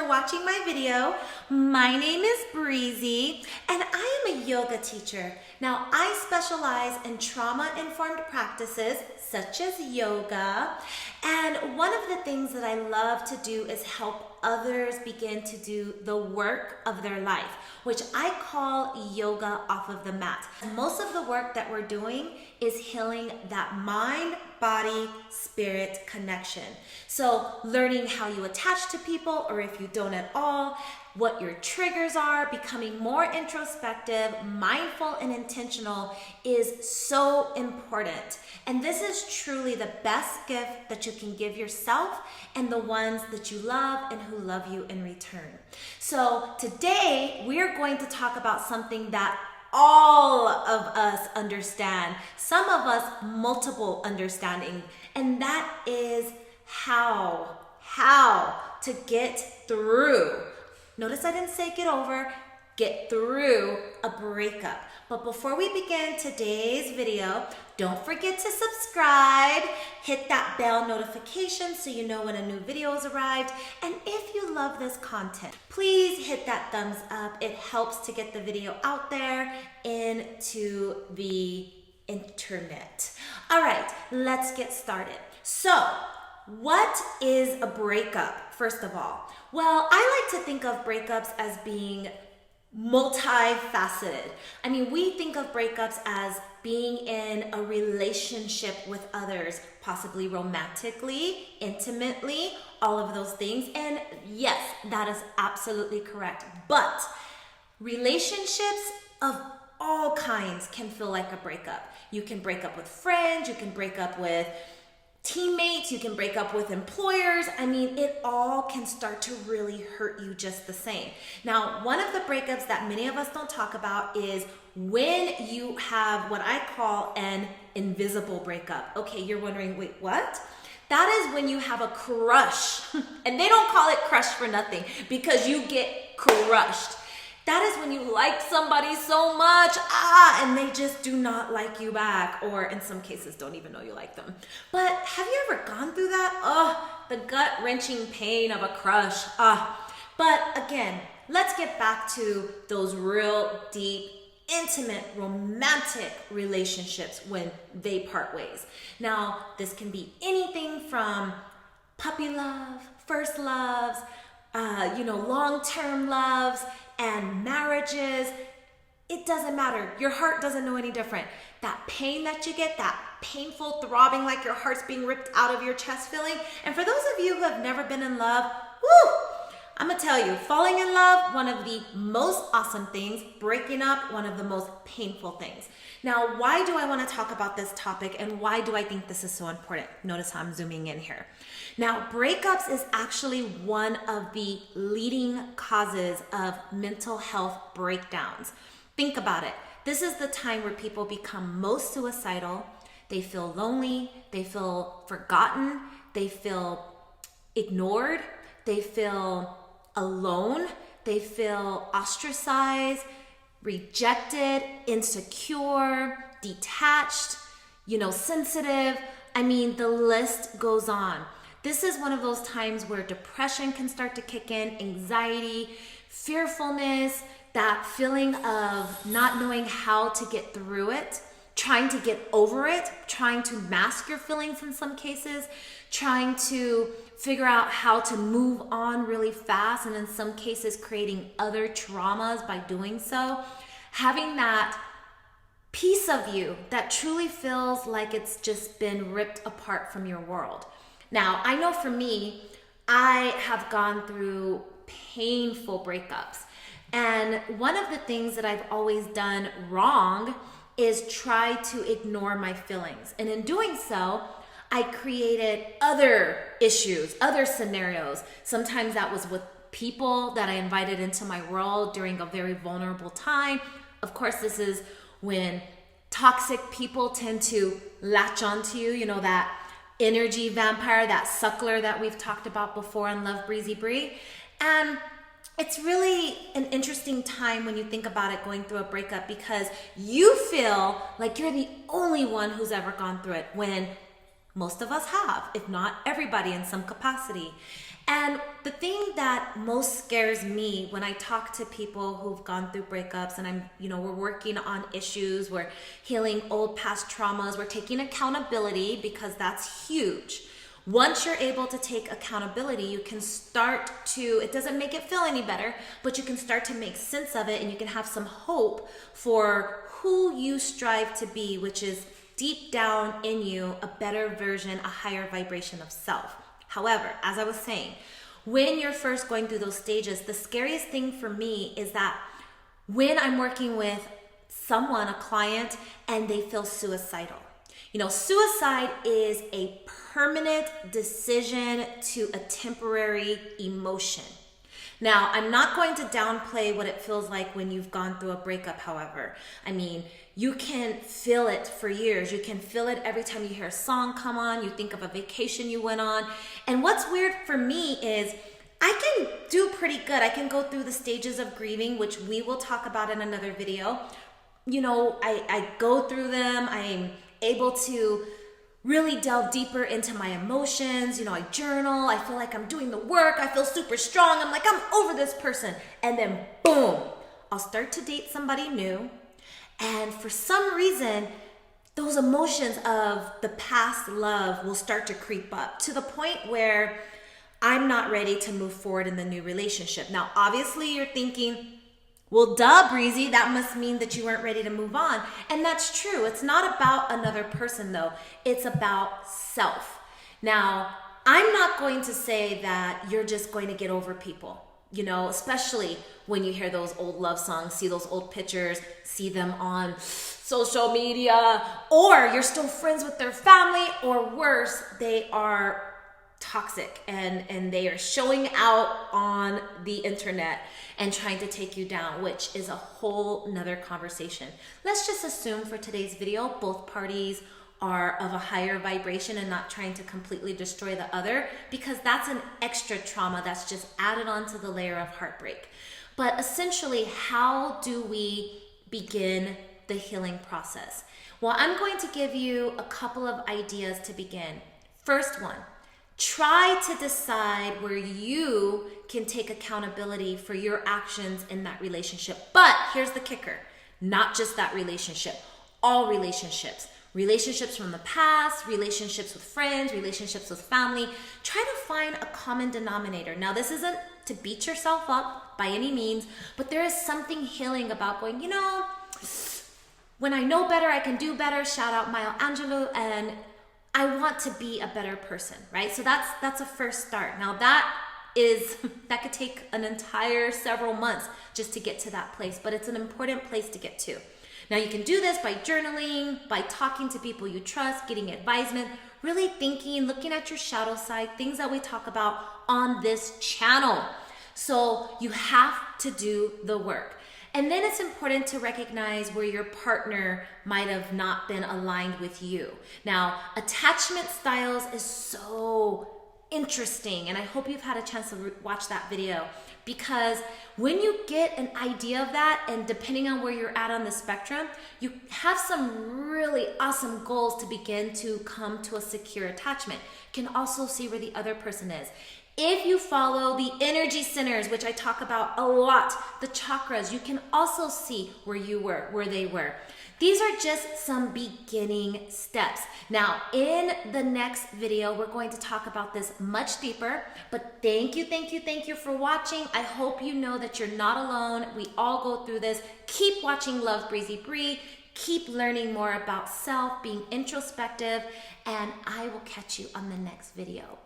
for watching my video. My name is Breezy and I am a yoga teacher. Now I specialize in trauma-informed practices such as yoga, and one of the things that I love to do is help others begin to do the work of their life, which I call yoga off of the mat. Most of the work that we're doing is healing that mind, body, spirit connection. So learning how you attach to people, or if you don't at all, what your triggers are, becoming more introspective, mindful, and intentional is so important. And this is truly the best gift that you can give yourself and the ones that you love and who love you in return. So today we're going to talk about something that all of us understand, some of us multiple understanding, and that is how to get through. Notice I didn't say get over, get through a breakup. But before we begin today's video, don't forget to subscribe, hit that bell notification so you know when a new video has arrived. And if you love this content, please hit that thumbs up. It helps to get the video out there into the internet. All right, let's get started. So, what is a breakup, first of all? Well, I like to think of breakups as being multifaceted. I mean, we think of breakups as being in a relationship with others, possibly romantically, intimately, all of those things. And yes, that is absolutely correct. But relationships of all kinds can feel like a breakup. You can break up with friends, you can break up with teammates, you can break up with employers. I mean, it all can start to really hurt you just the same. Now, one of the breakups that many of us don't talk about is when you have what I call an invisible breakup. Okay, you're wondering, wait, what? That is when you have a crush, and they don't call it crush for nothing because you get crushed. That is when you like somebody so much, and they just do not like you back, or in some cases don't even know you like them. But have you ever gone through that? Oh, the gut-wrenching pain of a crush. But again, let's get back to those real deep, intimate, romantic relationships when they part ways. Now, this can be anything from puppy love, first loves, long-term loves, and marriages. It doesn't matter. Your heart doesn't know any different. That pain that you get, that painful throbbing like your heart's being ripped out of your chest feeling. And for those of you who have never been in love, I'm gonna tell you, falling in love, one of the most awesome things. Breaking up, one of the most painful things. Now, why do I want to talk about this topic and why do I think this is so important? Notice how I'm zooming in here. Now, breakups is actually one of the leading causes of mental health breakdowns. Think about it. This is the time where people become most suicidal. They feel lonely. They feel forgotten. They feel ignored. They feel alone. They feel ostracized, rejected, insecure, detached, sensitive. I mean, the list goes on. This is one of those times where depression can start to kick in, anxiety, fearfulness, that feeling of not knowing how to get through it, trying to get over it, trying to mask your feelings in some cases, trying to figure out how to move on really fast, and in some cases creating other traumas by doing so. Having that piece of you that truly feels like it's just been ripped apart from your world. Now, I know for me, I have gone through painful breakups. And one of the things that I've always done wrong is try to ignore my feelings. And in doing so, I created other issues, other scenarios. Sometimes that was with people that I invited into my world during a very vulnerable time. Of course, this is when toxic people tend to latch onto you, that energy vampire, that suckler that we've talked about before on Love Breezy Bree. And it's really an interesting time when you think about it going through a breakup, because you feel like you're the only one who's ever gone through it, when Most of us have, if not everybody in some capacity. And the thing that most scares me when I talk to people who've gone through breakups and we're working on issues, we're healing old past traumas, we're taking accountability, because that's huge. Once you're able to take accountability, you can start to, it doesn't make it feel any better, but you can start to make sense of it, and you can have some hope for who you strive to be, which is deep down in you, a better version, a higher vibration of self. However, as I was saying, when you're first going through those stages, the scariest thing for me is that when I'm working with someone, a client, and they feel suicidal. Suicide is a permanent decision to a temporary emotion. Now, I'm not going to downplay what it feels like when you've gone through a breakup, however. You can feel it for years. You can feel it every time you hear a song come on, you think of a vacation you went on. And what's weird for me is I can do pretty good. I can go through the stages of grieving, which we will talk about in another video. I go through them. I'm able to really delve deeper into my emotions. I journal. I feel like I'm doing the work. I feel super strong. I'm like, I'm over this person. And then boom, I'll start to date somebody new. And for some reason, those emotions of the past love will start to creep up to the point where I'm not ready to move forward in the new relationship. Now, obviously you're thinking, well, duh, Breezy, that must mean that you weren't ready to move on. And that's true. It's not about another person though. It's about self. Now, I'm not going to say that you're just going to get over people, especially when you hear those old love songs, see those old pictures, see them on social media, or you're still friends with their family, or worse, they are toxic and they are showing out on the internet and trying to take you down, which is a whole nother conversation. Let's just assume for today's video, both parties are of a higher vibration and not trying to completely destroy the other, because that's an extra trauma that's just added onto the layer of heartbreak. But essentially, how do we begin the healing process? Well, I'm going to give you a couple of ideas to begin. First one, try to decide where you can take accountability for your actions in that relationship. But here's the kicker, not just that relationship, all relationships. Relationships from the past, relationships with friends, relationships with family. Try to find a common denominator. Now, this isn't to beat yourself up by any means, but there is something healing about going, when I know better, I can do better. Shout out Maya Angelou. And I want to be a better person, right? So that's a first start. Now that could take an entire several months just to get to that place, but it's an important place to get to. Now you can do this by journaling, by talking to people you trust, getting advisement, really thinking, looking at your shadow side, things that we talk about on this channel. So you have to do the work. And then it's important to recognize where your partner might have not been aligned with you. Now, attachment styles is so interesting, and I hope you've had a chance to watch that video, because when you get an idea of that, and depending on where you're at on the spectrum, you have some really awesome goals to begin to come to a secure attachment. You can also see where the other person is. If you follow the energy centers, which I talk about a lot, the chakras, you can also see where you were, where they were. These are just some beginning steps. Now, in the next video, we're going to talk about this much deeper, but thank you for watching. I hope you know that you're not alone. We all go through this. Keep watching Love Breezy Bree. Keep learning more about self, being introspective, and I will catch you on the next video.